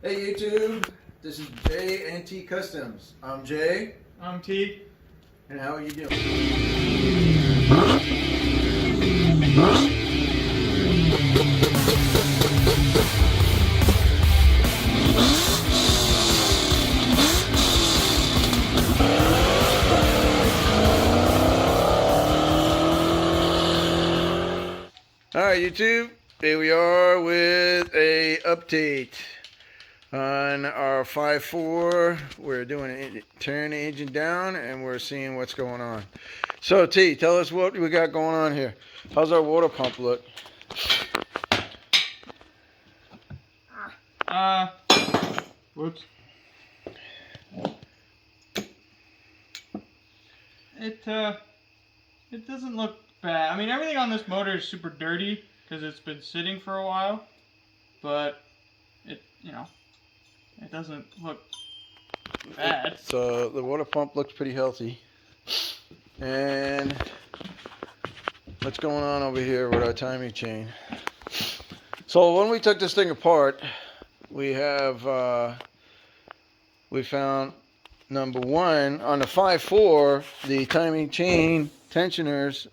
Hey YouTube, this is Jay and T Customs. I'm Jay. I'm T. And how are you doing? Alright YouTube, here we are with a update on our 5.4. We're doing tearing the engine down and we're seeing what's going on. So T, tell us what we got going on here. How's our water pump look? Whoops. It doesn't look bad. I mean, everything on this motor is super dirty because it's been sitting for a while, but it doesn't look bad. So the water pump looks pretty healthy. And what's going on over here with our timing chain? So when we took this thing apart, we found number one on the 5.4, the timing chain tensioners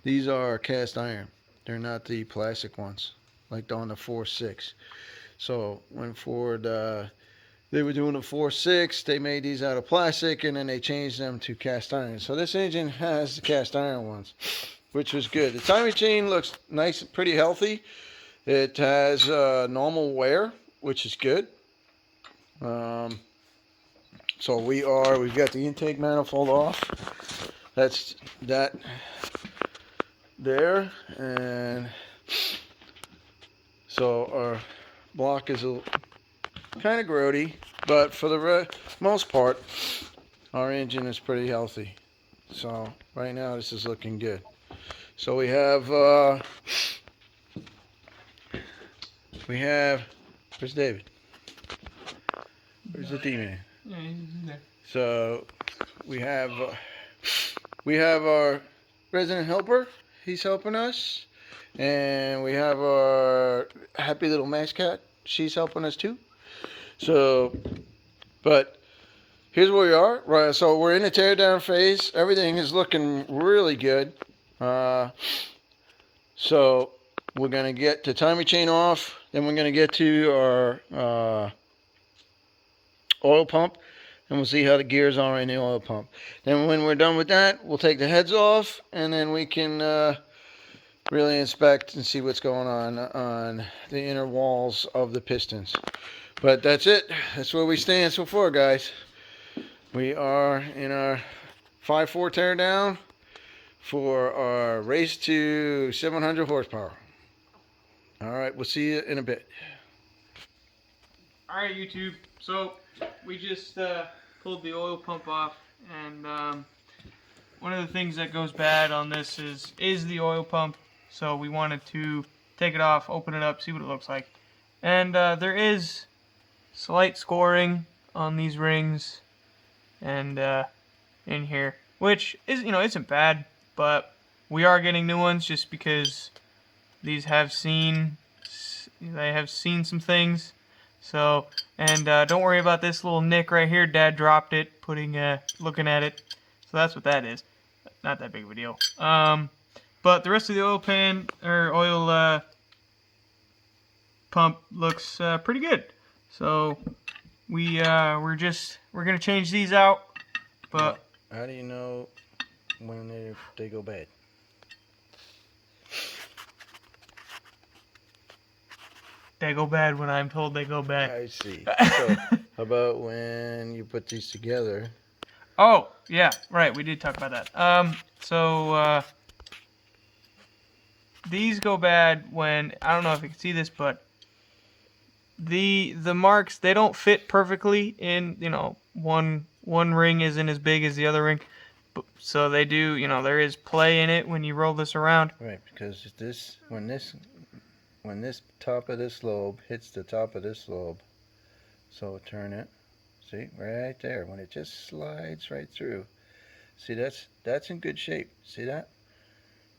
these are cast iron. They're not the plastic ones like on the 4.6. So when Ford they were doing the 4.6, they made these out of plastic and then they changed them to cast iron. So this engine has the cast iron ones, which was good. The timing chain looks nice and pretty healthy. It has normal wear, which is good. So we've got the intake manifold off. That's that there, and so our block is kind of grody, but for the most part, our engine is pretty healthy. So right now this is looking good. So we have where's David? Where's the D-man? Yeah, he's there. So we have our resident helper. He's helping us, and we have our happy little mascot. She's helping us too. So, but here's where we are. Right, so we're in the teardown phase. Everything is looking really good. So we're gonna get the timing chain off. Then we're gonna get to our oil pump, and we'll see how the gears are in the oil pump. Then when we're done with that, we'll take the heads off, and then we can really inspect and see what's going on the inner walls of the pistons. But that's it. That's where we stand so far, guys. We are in our 5.4 teardown for our race to 700 horsepower. All right, we'll see you in a bit. All right, YouTube. So we just pulled the oil pump off, and one of the things that goes bad on this is the oil pump. So we wanted to take it off, open it up, see what it looks like. And there is slight scoring on these rings and in here, which is isn't bad, but we are getting new ones just because these have seen some things. So, and don't worry about this little nick right here. Dad dropped it, looking at it. So that's what that is. Not that big of a deal. But the rest of the oil pump looks pretty good. So we're gonna change these out. But how do you know when they go bad? They go bad when I'm told they go bad. I see. So, how about when you put these together? Oh, yeah, right. We did talk about that. So these go bad when, I don't know if you can see this, but the marks, they don't fit perfectly in, one ring isn't as big as the other ring. So they do, there is play in it when you roll this around. Right, because when this top of this lobe hits the top of this lobe, so turn it, see, right there, when it just slides right through. See, that's in good shape. See that?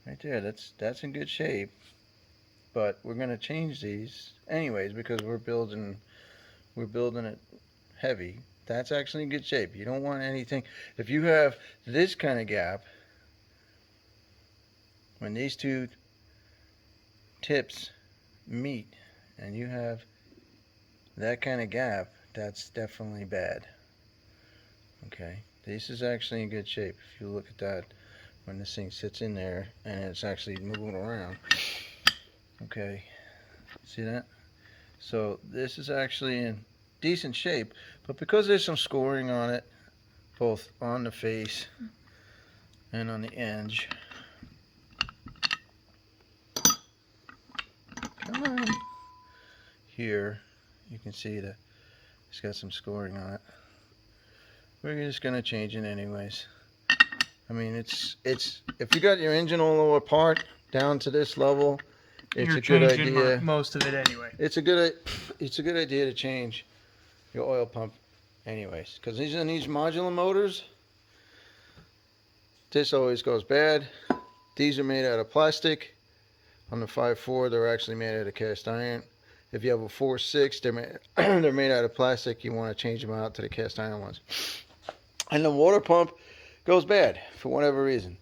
Right there, that's in good shape. but we're going to change these anyways because we're building it heavy. That's actually in good shape. You don't want anything. If you have this kind of gap, when these two tips meet and you have that kind of gap, that's definitely bad. Okay, this is actually in good shape. If you look at that, when this thing sits in there and it's actually moving around. Okay, see that? So this is actually in decent shape, but because there's some scoring on it, both on the face and on the edge. Come on. Here, you can see that it's got some scoring on it. We're just gonna change it anyways. I mean, it's if you got your engine all apart down to this level, it's You're a good changing idea. most of it anyway. It's a good idea to change your oil pump anyways, because these modular motors, this always goes bad. These are made out of plastic. On the 5.4, they're actually made out of cast iron. If you have a 4.6, they're made out of plastic. You want to change them out to the cast iron ones. And the water pump goes bad for whatever reason.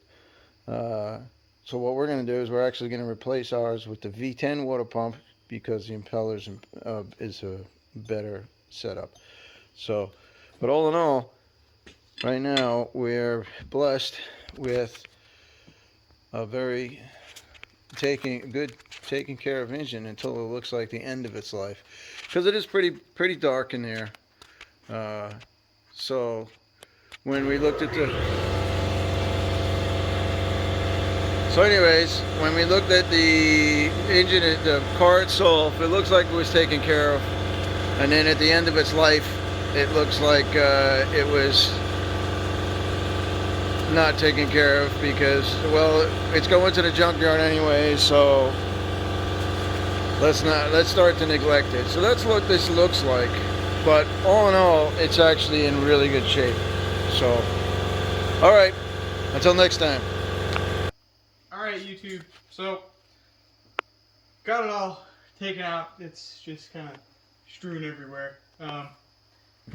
So what we're going to do is we're actually going to replace ours with the V10 water pump because the impellers is a better setup. So, but all in all, right now we're blessed with a very taking care of engine until it looks like the end of its life, because it is pretty dark in there. So when we looked at when we looked at the engine, the car itself, it looks like it was taken care of, and then at the end of its life, it looks like it was not taken care of because, well, it's going to the junkyard anyway, so let's start to neglect it. So that's what this looks like, but all in all, it's actually in really good shape. So, all right, until next time. Alright, YouTube, so got it all taken out. It's just kind of strewn everywhere,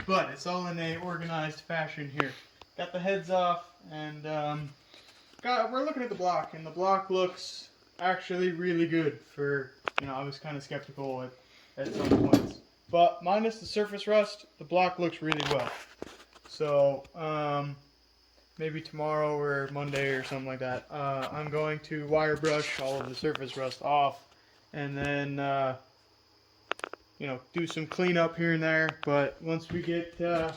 but it's all in a organized fashion here. Got the heads off, and we're looking at the block, and the block looks actually really good for, I was kind of skeptical at some points. But minus the surface rust, the block looks really well. So, maybe tomorrow or Monday or something like that, I'm going to wire brush all of the surface rust off, and then, do some cleanup here and there. But once we get done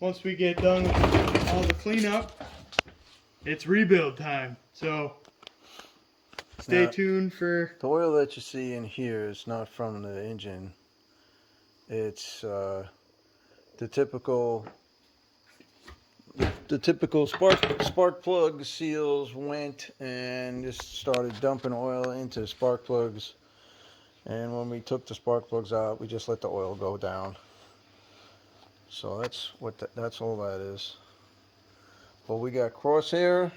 with all the cleanup, it's rebuild time. So stay tuned for the oil that you see in here is not from the engine. It's the typical spark plug seals went and just started dumping oil into spark plugs. And when we took the spark plugs out, we just let the oil go down. So that's all that is. Well, we got crosshair.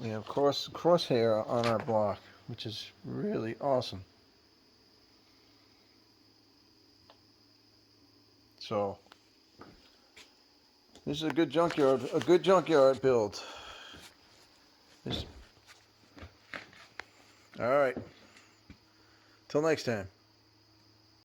We have crosshair on our block, which is really awesome. So this is a good junkyard build. All right. Till next time.